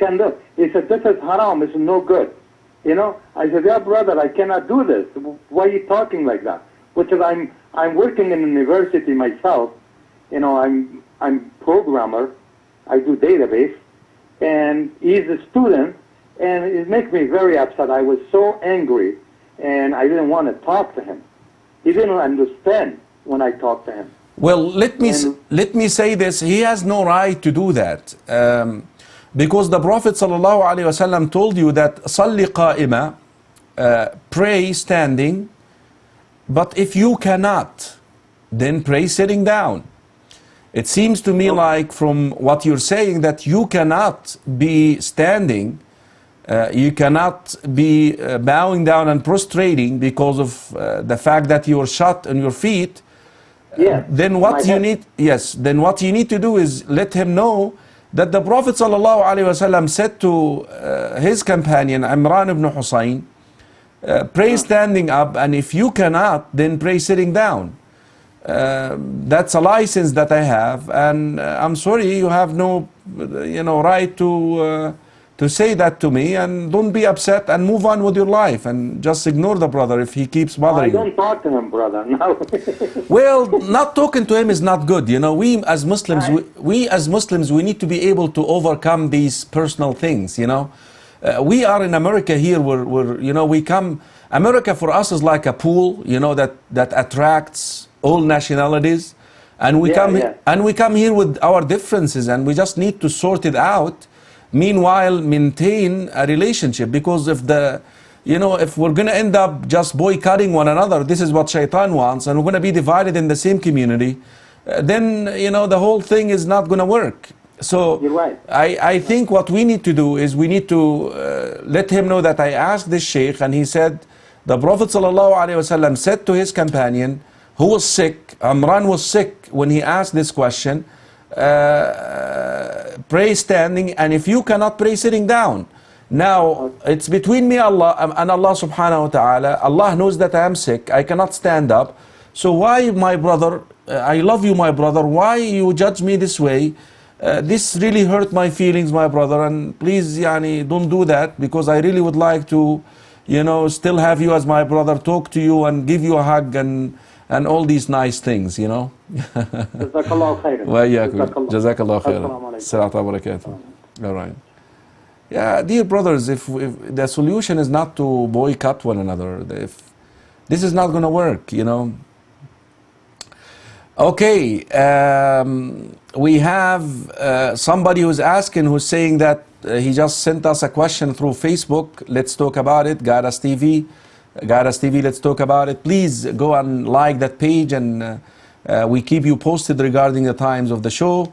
can't do it. He said, this is haram, it's no good. You know, I said, yeah, brother, I cannot do this. Why are you talking like that? Which is, I'm working in a university myself. You know, I'm programmer. I do database. And he's a student, and it makes me very upset. I was so angry, and I didn't want to talk to him. He didn't understand when I talked to him. Well, let me say this. He has no right to do that. Because the Prophet ﷺ told you that صَلِّ قَائِمًا, pray standing, but if you cannot, then pray sitting down. It seems to me like from what you're saying that you cannot be standing, you cannot be bowing down and prostrating because of the fact that you're shut on your feet. Yeah. Then what you need, then what you need to do is let him know that the Prophet ﷺ said to his companion Imran ibn Husayn, pray standing up, and if you cannot, then pray sitting down. That's a license that I have, and I'm sorry, you have no, right to say that to me, and don't be upset and move on with your life and just ignore the brother if he keeps bothering you. I don't talk to him, brother. No. Well, not talking to him is not good. You know, we as Muslims, we need to be able to overcome these personal things. You know, we are in America here. We come. America for us is like a pool. You know, that attracts all nationalities, and we come here with our differences, and we just need to sort it out. Meanwhile, maintain a relationship, because if we're going to end up just boycotting one another, this is what Shaitan wants, and we're going to be divided in the same community, then, the whole thing is not going to work. So you're right. I think what we need to do is we need to let him know that I asked this sheikh, and he said, the Prophet ﷺ said to his companion, who was sick, Amran was sick when he asked this question, pray standing, and if you cannot, pray sitting down. Now it's between me and Allah subhanahu wa ta'ala. Allah knows that I am sick, I cannot stand up. So why, my brother, I love you, my brother, why you judge me this way? This really hurt my feelings, my brother, and please don't do that, because I really would like to still have you as my brother, talk to you and give you a hug and all these nice things, Jazakallah khairan. Jazakallah khairan. Assalamu alaikum. All right. Yeah, dear brothers, if the solution is not to boycott one another, if this is not going to work, Okay, we have somebody who's asking, who's saying that he just sent us a question through Facebook. Let's talk about it. GuideUs TV. GuideUs TV, let's talk about it. Please go and like that page, and we keep you posted regarding the times of the show.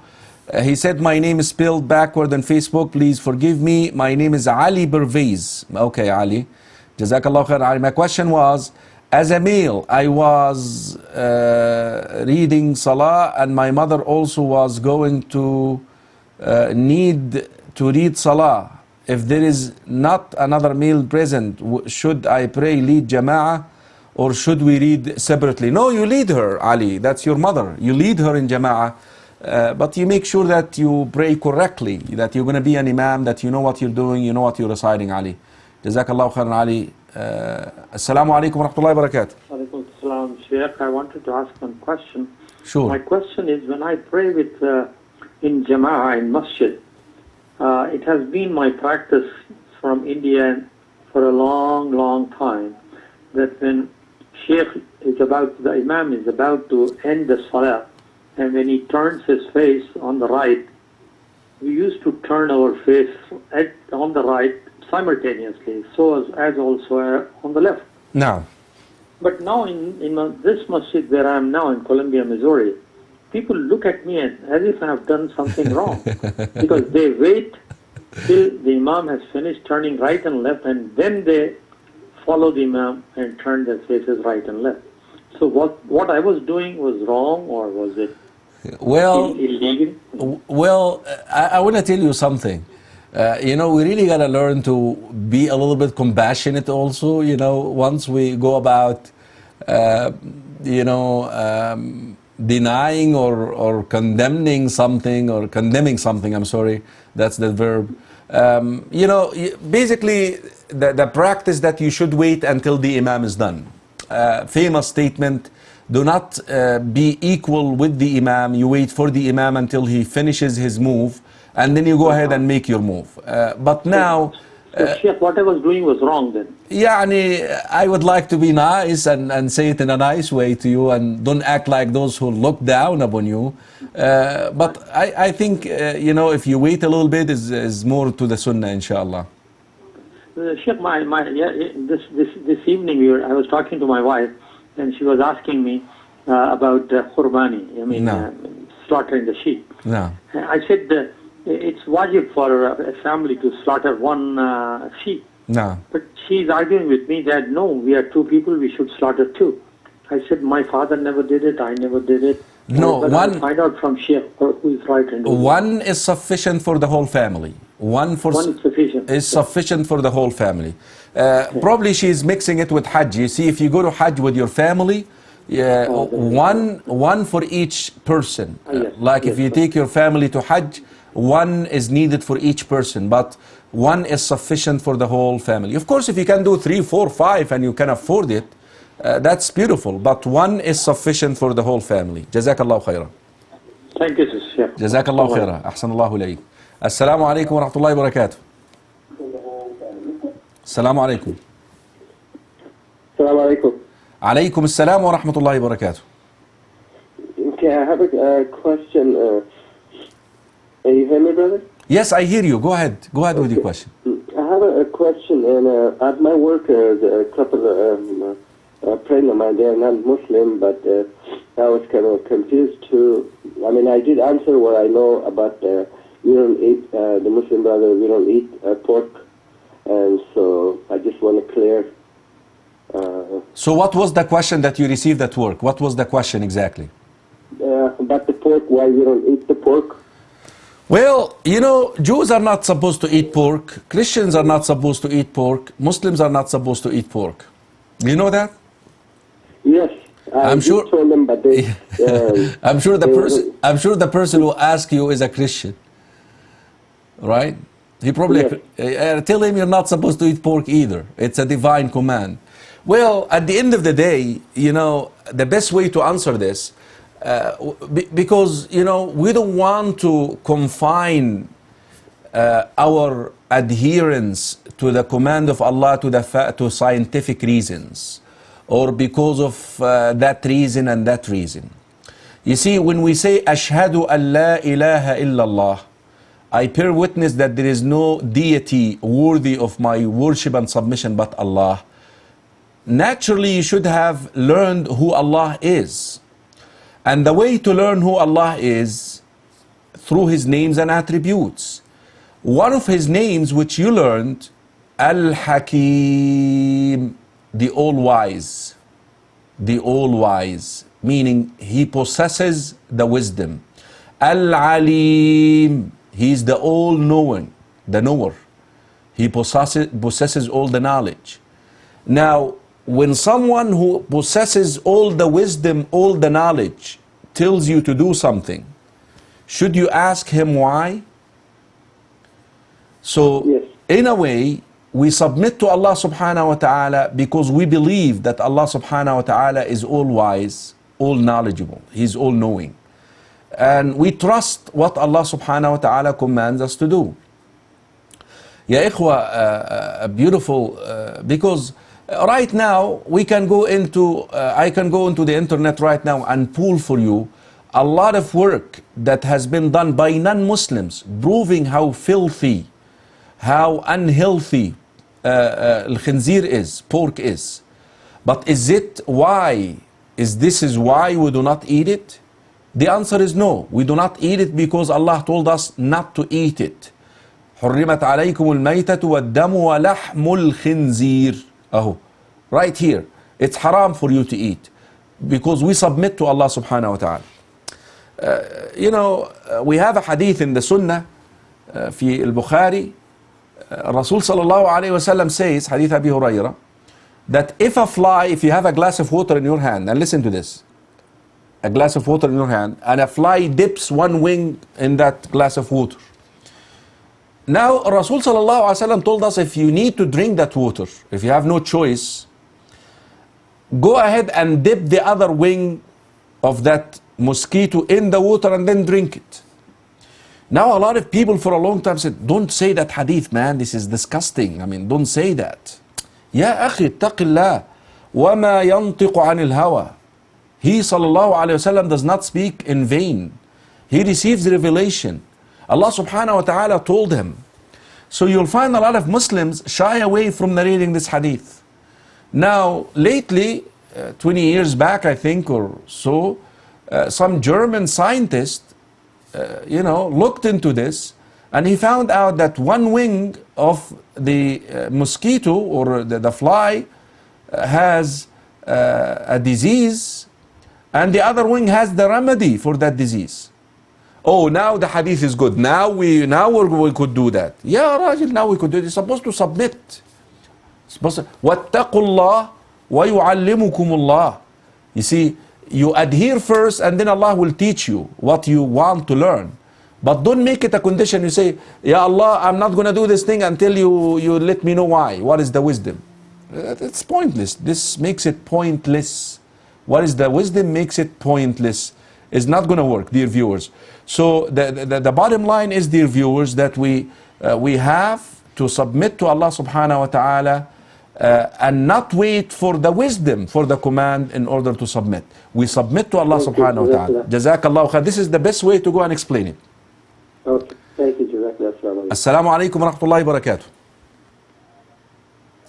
He said, my name is spelled backward on Facebook. Please forgive me. My name is Ali Bervez. Okay, Ali. Jazakallah khair, Ali. My question was, as a male, I was reading Salah, and my mother also was going to need to read Salah. If there is not another male present, should I pray lead Jama'ah, or should we read separately? No, you lead her, Ali. That's your mother. You lead her in Jama'ah. But you make sure that you pray correctly, that you're going to be an imam, that you know what you're doing, you know what you're reciting, Ali. Jazakallah khairan, Ali. Assalamu alaikum wa rahmatullahi wa barakatuh. Alaikum assalam, Sheikh. I wanted to ask one question. Sure. My question is, when I pray in Jama'ah, in Masjid, it has been my practice from India for a long time, that when the Imam is about to end the Salah, and when he turns his face on the right, we used to turn our face on the right simultaneously, so as also on the left. No. But now in this masjid where I am now in Columbia, Missouri, people look at me as if I have done something wrong, because they wait till the Imam has finished turning right and left, and then they follow the Imam and turn their faces right and left. So what I was doing was wrong, or was it illegal? Well, I want to tell you something. We really got to learn to be a little bit compassionate also, once we go about, denying or condemning something, I'm sorry, that's the verb. Basically, the practice that you should wait until the Imam is done. Famous statement, do not be equal with the Imam. You wait for the Imam until he finishes his move, and then you go ahead and make your move. But now... So, Sheikh, what I was doing was wrong then. I would like to be nice and say it in a nice way to you, and don't act like those who look down upon you. But I think, if you wait a little bit is more to the sunnah, inshallah. Sheikh, this evening I was talking to my wife, and she was asking me about qurbani, slaughtering the sheep. No. I said it's wajib for a family to slaughter one sheep. No. But she's arguing with me that no, we are two people, we should slaughter two. I said my father never did it, I never did it. No, but I'll find out from Sheikh who is right and who one is sufficient for the whole family. One is sufficient. Is sufficient for the whole family. Probably she's mixing it with Hajj. You see, if you go to Hajj with your family, one for each person. If you take your family to Hajj, one is needed for each person, but one is sufficient for the whole family. Of course, if you can do 3, 4, 5 and you can afford it, that's beautiful, but one is sufficient for the whole family. Jazakallah khairan. Thank you, Sheikh. Jazakallah khairan. Ahsanallahu ilayk. Assalamu alaikum wa rahmatullahi wa barakatuh. Assalamu alaikum. Assalamu alaikum. Alaikum assalam wa rahmatullahi wa barakatuh. Okay, I have a question. You hear me, brother? Yes, I hear you. Go ahead. Go ahead with your question. I have a question, and at my work, a couple of friends of mine, they are not Muslim, but I was kind of confused too. I did answer what I know about we don't eat, the Muslim brother, we don't eat pork, and so I just want to clear. So what was the question that you received at work? What was the question exactly? About the pork, why we don't eat the pork. Well, Jews are not supposed to eat pork. Christians are not supposed to eat pork. Muslims are not supposed to eat pork. You know that? Yes, I'm sure. Told them, but they, I'm sure the person who asked you is a Christian, right? He probably tell him you're not supposed to eat pork either. It's a divine command. Well, at the end of the day, the best way to answer this. Because we don't want to confine our adherence to the command of Allah to scientific reasons, or because of that reason and that reason. You see, when we say Ashhadu an la ilaha illallah, I bear witness that there is no deity worthy of my worship and submission but Allah. Naturally, you should have learned who Allah is. And the way to learn who Allah is through His names and attributes. One of His names which you learned, Al-Hakim, the All-Wise. The All-Wise, meaning He possesses the wisdom. Al-Alim, He is the All-Knowing, the knower. He possesses all the knowledge. Now, when someone who possesses all the wisdom, all the knowledge, tells you to do something, should you ask him why? So, yes. In a way, we submit to Allah subhanahu wa ta'ala because we believe that Allah subhanahu wa ta'ala is all wise, all knowledgeable, He's all knowing. And we trust what Allah subhanahu wa ta'ala commands us to do. Ya ikhwa, beautiful, because right now, we can go into, I can go into the internet right now and pull for you a lot of work that has been done by non-Muslims, proving how filthy, how unhealthy al-khinzir is, pork is. But is this why we do not eat it? The answer is no. We do not eat it because Allah told us not to eat it. حرمت عليكم الميتة والدم ولحم الخنزير. Right here, it's haram for you to eat because we submit to Allah subhanahu wa ta'ala. We have a hadith in the Sunnah في البخاري. Rasul sallallahu alayhi wa sallam says, hadith Abi Hurairah, that if you have a glass of water in your hand, and listen to this, a glass of water in your hand, and a fly dips one wing in that glass of water, Now, Rasul sallallahu alaihi wasallam told us if you need to drink that water, if you have no choice, go ahead and dip the other wing of that mosquito in the water and then drink it. Now, a lot of people for a long time said, don't say that hadith, man, this is disgusting. I mean, don't say that. Ya akhi, ittaqillah, wa ma yantiqu anil hawa. He sallallahu alayhi wasallam does not speak in vain. He receives revelation. Allah subhanahu wa ta'ala told him. So you'll find a lot of Muslims shy away from narrating this hadith. Now, lately, 20 years back, I think, or so, some German scientist, looked into this, and he found out that one wing of the mosquito or the fly has a disease, and the other wing has the remedy for that disease. Oh, now the hadith is good. Now we could do that. Yeah, Rajil, now we could do it. You're supposed to submit. وَاتَّقُوا اللَّهِ وَيُعَلِّمُكُمُ اللَّهِ. You see, you adhere first and then Allah will teach you what you want to learn. But don't make it a condition. You say, Ya Allah, I'm not going to do this thing until you let me know why. What is the wisdom? It's pointless. This makes it pointless. What is the wisdom makes it pointless. It's not going to work, dear viewers. So the bottom line is, dear viewers, that we have to submit to Allah subhanahu wa ta'ala and not wait for the wisdom, for the command in order to submit. We submit to Allah subhanahu wa ta'ala. Jazakallahu khair. This is the best way to go and explain it. Okay, thank you, Jazakallah. Assalamu alaikum wa rahmatullahi wa barakatuh.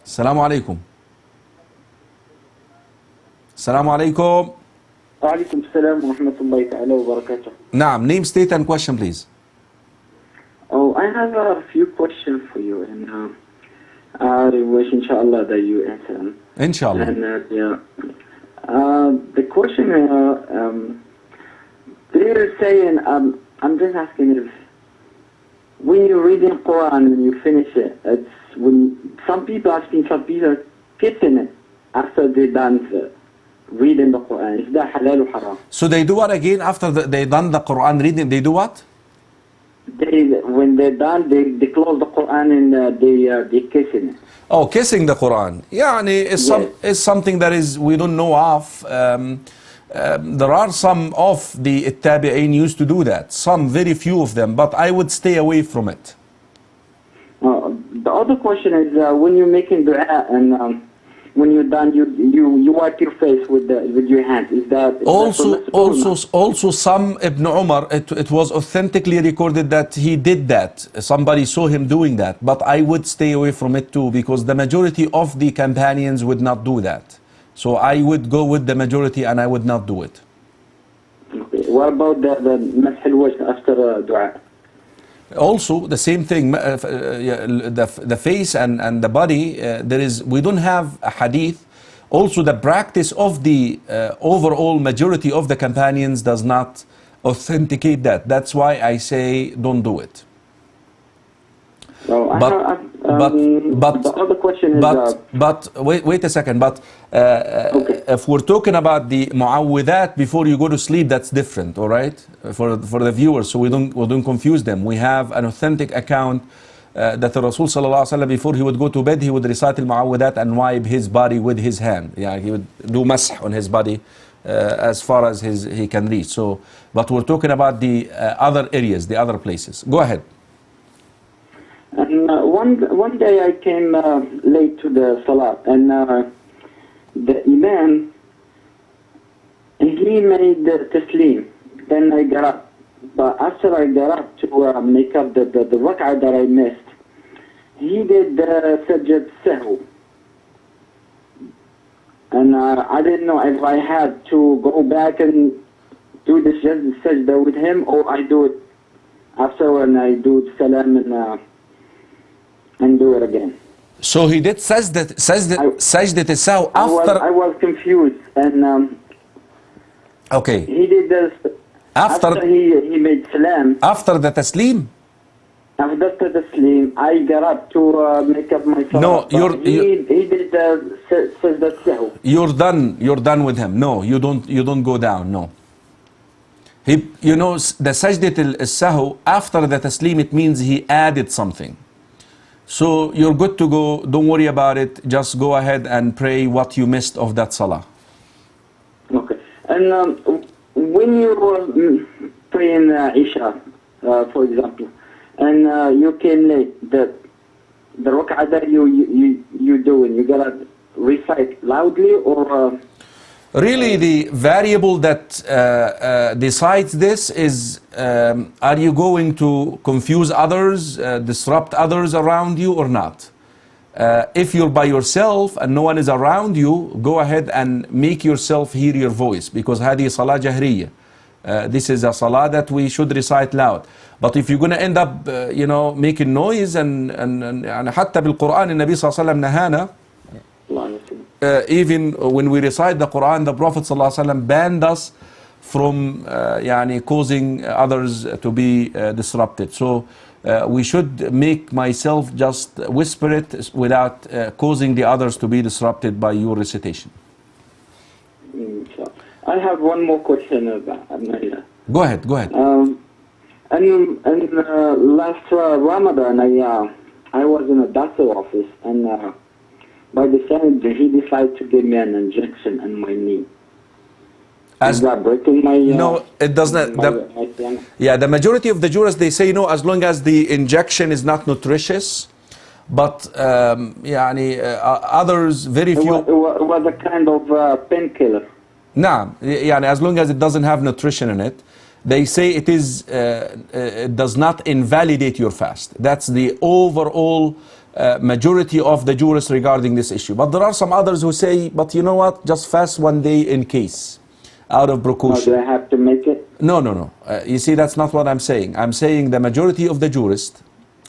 Assalamu alaikum. Assalamu alaikum. وعليكم السلام ورحمة الله تعالى وبركاته. Naam, name, state and question please. Oh, I have a few questions for you, and I wish inshallah that you answer them. Inshallah. And the question they're saying, I'm just asking if when you're reading Quran and you finish it, it's when some people kissing it after they're done reading the Quran. Is that halal or haram? So they do what again after they done the Quran reading? They do what? When they're done, they close the Quran and they kissing it. Oh, kissing the Quran. Yeah, it's something that is we don't know of. There are some of the Tabi'in used to do that. Some, very few of them, but I would stay away from it. The other question is when you're making dua and when you're done, you wipe your face with your hands. Is that also some Ibn Umar? It was authentically recorded that he did that. Somebody saw him doing that, but I would stay away from it too because the majority of the companions would not do that. So I would go with the majority and I would not do it. Okay. What about the masah al-wajh after dua? Also the same thing, the face and the body, we don't have a hadith. Also the practice of the overall majority of the companions does not authenticate that. That's why I say don't do it. So the other question is... But wait a second, okay. If we're talking about the mu'awwidat before you go to sleep, that's different, all right? For the viewers, so we don't confuse them. We have an authentic account that the Rasul sallallahu alaihi wasallam, before he would go to bed, he would recite al-mu'awwidat and wipe his body with his hand. Yeah, he would do masah on his body as far as he can reach. So, but we're talking about the other areas, the other places. Go ahead. And one day I came late to the salat, and the imam, he made the taslim. Then I got up, but after I got up to make up the rak'ah that I missed, he did the sajdat sahw. And I didn't know if I had to go back and do the sajda with him, or I do it after when I do salam and do it again. So he did sajdat as-sahw after... I was confused, and okay. he did this after he made salam. After the taslim? After the taslim, I got up to make up my salah. No, he did the sajdat sahw. You're done with him. No, you don't go down. No. You know, the sajdat al-sahu, after the taslim, it means he added something. So you're good to go. Don't worry about it. Just go ahead and pray what you missed of that salah. Okay. And when you pray in Isha, for example, and you came late, the rak'ah that you doing, you gotta recite loudly or? Really, the variable that decides this is, are you going to confuse others, disrupt others around you or not? If you're by yourself and no one is around you, go ahead and make yourself hear your voice, because هذه صلاة جهرية. This is a salah that we should recite loud. But if you're going to end up, making noise and حتى بالقرآن النبي صلى الله عليه وسلم نهانا. Even when we recite the Quran, the Prophet ﷺ banned us from causing others to be disrupted. So we should make myself just whisper it without causing the others to be disrupted by your recitation. I have one more question about Naila. Go ahead. And last Ramadan, I was in a doctor office, and by the time he decided to give me an injection in my knee. Is that breaking my... No, it does not. The majority of the jurists, they say no, as long as the injection is not nutritious. But others, very few... It was a kind of painkiller. No, as long as it doesn't have nutrition in it, they say it does not invalidate your fast. That's the overall majority of the jurists regarding this issue. But there are some others who say, but you know what, just fast one day in case, out of precaution. Do I have to make it? No. You see, that's not what I'm saying. I'm saying the majority of the jurists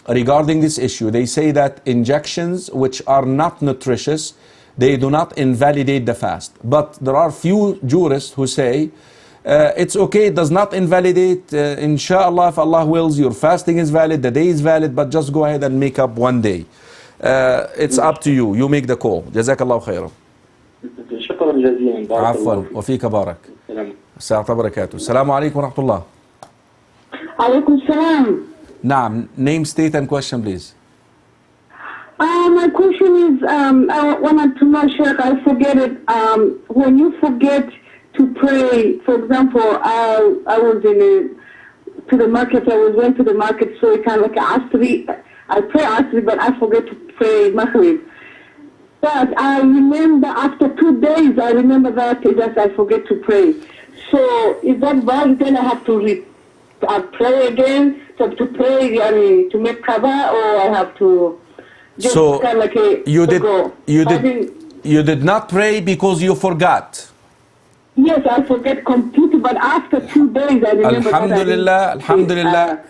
regarding this issue, they say that injections which are not nutritious, they do not invalidate the fast. But there are few jurists who say, it's okay, it does not invalidate, inshallah, if Allah wills, your fasting is valid, the day is valid, but just go ahead and make up one day. It's up to you, you make the call. Jazakallah khairan. شكرا جزيلا. عفوا وفيك بارك. السلام وبركاته. السلام عليكم ورحمة الله. عليكم السلام. نعم, name, state and question please. My question is, I wanted to know, Sheikh, I forget it. When you forget to pray, for example, I was to the market. I went to the market, so it kind of like Asri. I pray Asri, but I forget to pray Maghrib. But I remember after 2 days, I remember that I forget to pray. So is that bad? Then I have to pray again to pray, to make cover, or I have to just so kind of like you did not pray because you forgot. Yes, I forget completely, but after 2 days I remember. Alhamdulillah.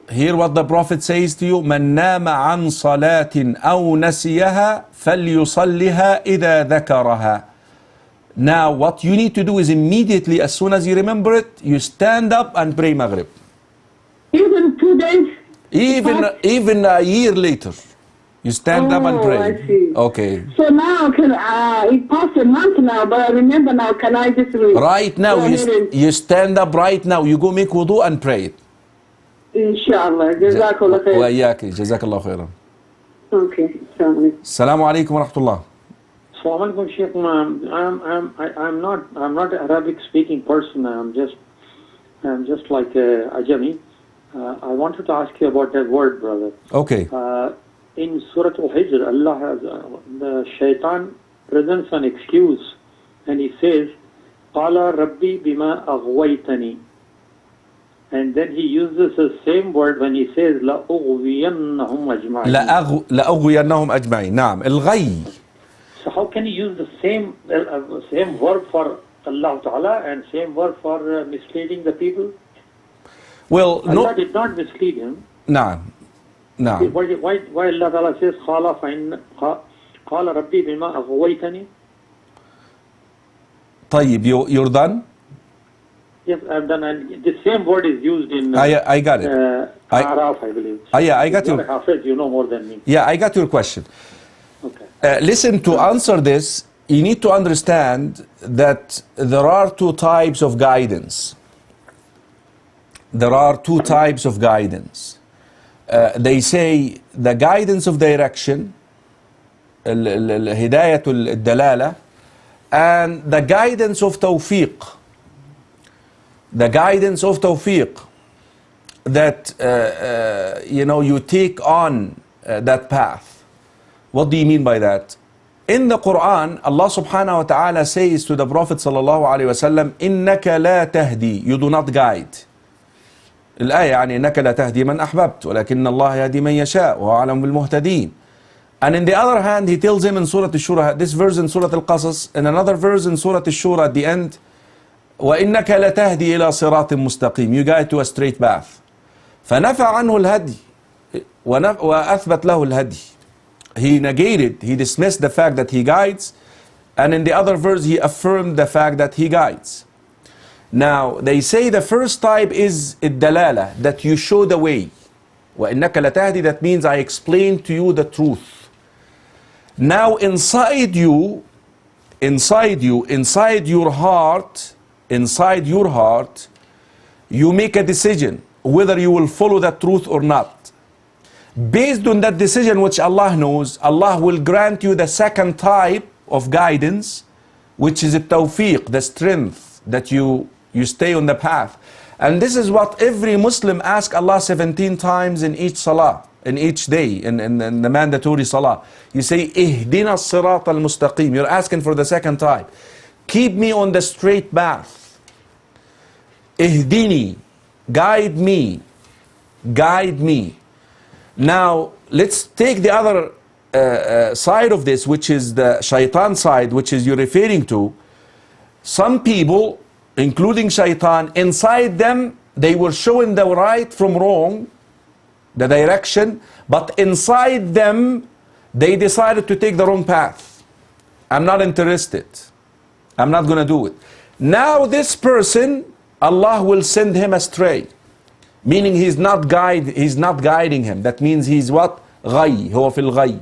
Hear what the Prophet says to you: "Man nama an salatin aw nasiyaha falyusalliha idha dhakaraha." Now, what you need to do is immediately, as soon as you remember it, you stand up and pray Maghrib. Even 2 days. Even a year later, you stand up and pray. I see. Okay. So now, it passed a month now, but I remember now. Can I just read? Right now, you stand up right now. You go make wudu and pray it. Inshallah. Jazakallah khair. وإياك. جزاك الله خيرا. Okay. السلام عليكم ورحمة الله. Assalamu alaikum, Sheikh. I'm not an Arabic speaking person. I'm just like Ajami. I wanted to ask you about that word, brother. Okay. In Surah Al-Hijr, Allah has the shaitan presents an excuse, and he says, "Qala Rabbi bima aghwaytani," and then he uses the same word when he says, "La ughwiyannahum ajma'in." La ughwiyannahum ajma'in. Naam. Al-ghay. So how can he use the same verb for Allah Ta'ala and same verb for misleading the people? Well, Allah did not mislead him. Naam. Naam. Why Allah Ta'ala says, قال ربي بما أغويتني? طيب, you're done? Yes, I'm done. And the same word is used in I got it. Araf, I believe. Yeah, I got you. You know more than me. Yeah, I got your question. Okay. Listen, to answer this, you need to understand that there are two types of guidance. there are two types of guidance. They say the guidance of direction, هداية الدلالة, and the guidance of tawfiq. The guidance of tawfiq, that you take on that path. What do you mean by that? In the Quran, Allah subhanahu wa ta'ala says to the Prophet sallallahu alayhi wa sallam, إِنَّكَ لَا تَهْدِي, you do not guide. الآية يعني إنك لا تهدي من أحببت ولكن الله يهدي من يشاء وهو أعلم بالمهتدين. And in the other hand, he tells him in Surah Al-Shura, this verse in Surah Al-Qasas, and another verse in Surah Al-Shura at the end, وَإِنَّكَ لَتَهْدِي إِلَى صِرَاطٍ مُسْتَقِيمٍ, you guide to a straight path. فَنَفَى عَنْهُ الْهَدِي وَأَثْبَتْ لَهُ الْهَدِي. He negated, he dismissed the fact that he guides, and in the other verse he affirmed the fact that he guides. Now, they say the first type is الدلالة, that you show the way. وَإِنَّكَ لَتَهْدِي, that means I explain to you the truth. Now, inside your heart, you make a decision whether you will follow that truth or not. Based on that decision, which Allah knows, Allah will grant you the second type of guidance, which is the tawfiq, the strength that you stay on the path. And this is what every Muslim asks Allah 17 times in each salah, in each day, in the mandatory salah. You say, Ihdina as-sirat al-mustaqim. You're asking for the second type. Keep me on the straight path. Ihdini, guide me. Guide me. Now, let's take the other side of this, which is the shaitan side, which is you're referring to. Some people, including shaitan, inside them, they were showing the right from wrong, the direction, but inside them, they decided to take the wrong path. I'm not interested. I'm not going to do it. Now this person, Allah will send him astray. Meaning he's not guiding him. That means he's what? غي. هو في الغي.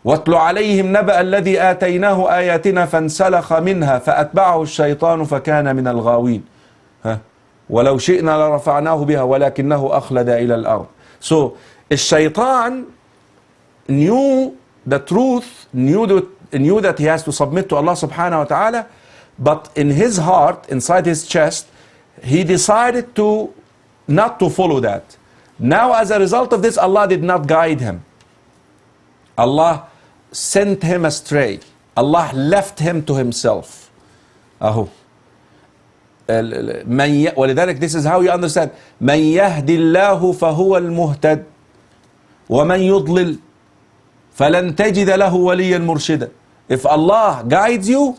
واتل عليهم نبأ الذي آتيناه آياتنا فانسلخ منها فأتبعه الشيطان فكان من الغاوين. ولو شئنا لرفعناه بها ولكنه أخلد إلى الأرض. So الشيطان knew the truth, knew that he has to submit to Allah subhanahu wa ta'ala, but in his heart, inside his chest, he decided to not to follow that. Now as a result of this, Allah did not guide him. Allah sent him astray. Allah left him to himself. أهو. ولذلك this is how you understand. من يهدي الله فهو المهتد ومن يضلل فلن تجد له وليا مرشدا. If Allah guides you,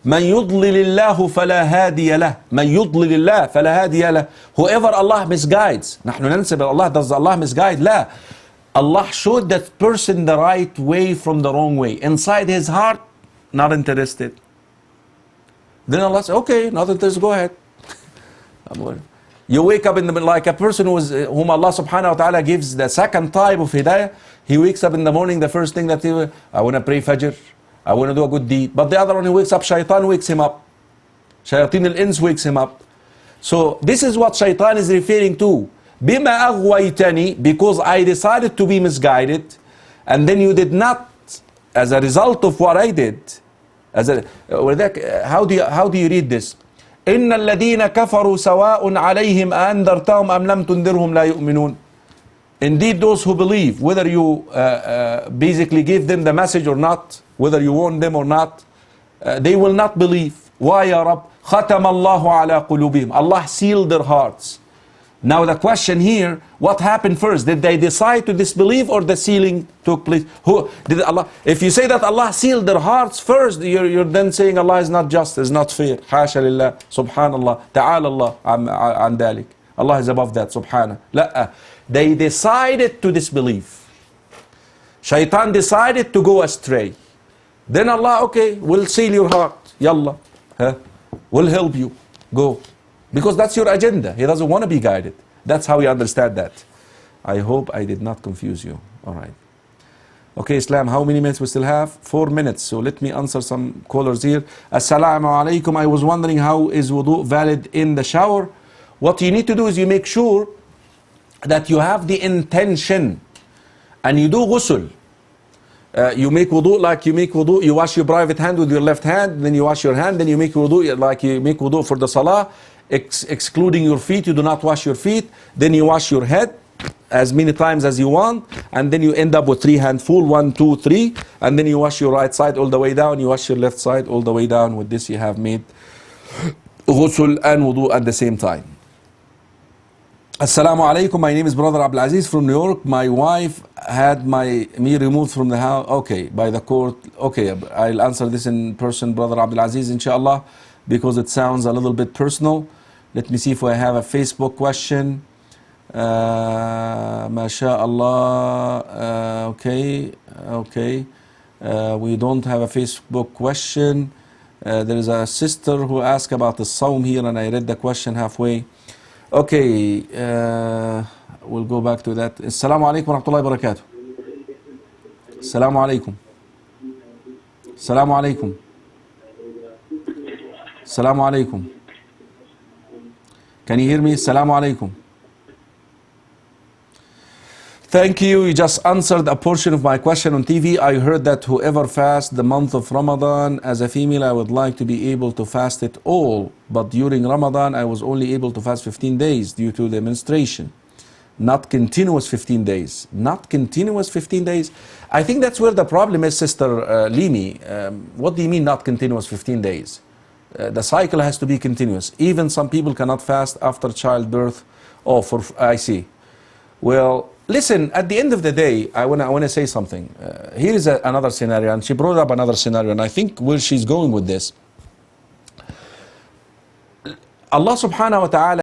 من يضلل الله فلا هادي له. من يضلل الله فلا هادي له. Whoever Allah misguides. نحن ننسب Allah, does Allah misguide? لا. Allah showed that person the right way from the wrong way. Inside his heart, not interested. Then Allah says, okay, not interested, go ahead. You wake up in the like a person whom Allah subhanahu wa ta'ala gives the second type of hidayah. He wakes up in the morning, the first thing that I want to pray Fajr, I want to do a good deed. But the other one, he wakes up, shaitan wakes him up. Shayateen al-ins wakes him up. So this is what shaitan is referring to. بما أغويتني, because I decided to be misguided, and then you did not, as a result of what I did. How do you read this? إن الذين كفروا سواء عليهم أنذرتهم أم لم تنذرهم لا يؤمنون. Indeed, those who believe, whether you basically give them the message or not, whether you warn them or not, they will not believe. Why, Ya Rab? ختم الله على قلوبهم. Allah sealed their hearts. Now the question here, what happened first? Did they decide to disbelieve or the sealing took place? Who did Allah? If you say that Allah sealed their hearts first, you're then saying Allah is not just, is not fair. حاشا لله, subhanallah, ta'ala Allah عن ذلك. Allah is above that, subhanah. لا. They decided to disbelieve. Shaitan decided to go astray. Then Allah, okay, will seal your heart. Yalla. Will help you. Go. Because that's your agenda. He doesn't want to be guided. That's how you understand that. I hope I did not confuse you. All right. Okay, Islam, how many minutes we still have? 4 minutes. So let me answer some callers here. Assalamu alaikum. I was wondering, how is wudu valid in the shower? What you need to do is you make sure that you have the intention and you do ghusl. You make wudu like you make wudu, you wash your private hand with your left hand, then you wash your hand, then you make wudu like you make wudu for the salah, excluding your feet, you do not wash your feet, then you wash your head as many times as you want, and then you end up with 3 handful, 1, 2, 3, and then you wash your right side all the way down, you wash your left side all the way down. With this you have made ghusl and wudu at the same time. Assalamu alaikum, my name is Brother AbuZaid from New York. My wife had me removed from the house, okay, by the court. Okay, I'll answer this in person, Brother AbuZaid, inshallah, because it sounds a little bit personal. Let me see if I have a Facebook question. MashaAllah, okay. We don't have a Facebook question. There is a sister who asked about the Sawm here, and I read the question halfway. Okay, we'll go back to that. Assalamu alaikum wa rahmatullahi wa barakatuh. Assalamu alaikum. Assalamu alaikum. Assalamu alaikum. Can you hear me? Assalamu alaikum. Thank you. You just answered a portion of my question on TV. I heard that whoever fasts the month of Ramadan, as a female, I would like to be able to fast it all. But during Ramadan, I was only able to fast 15 days due to the menstruation. Not continuous 15 days. Not continuous 15 days. I think that's where the problem is, Sister Limi. What do you mean not continuous 15 days? The cycle has to be continuous. Even some people cannot fast after childbirth. Oh, I see. Well, listen, at the end of the day, I want to say something. Here is another scenario, and she brought up another scenario, and I think where she's going with this. Allah subhanahu wa ta'ala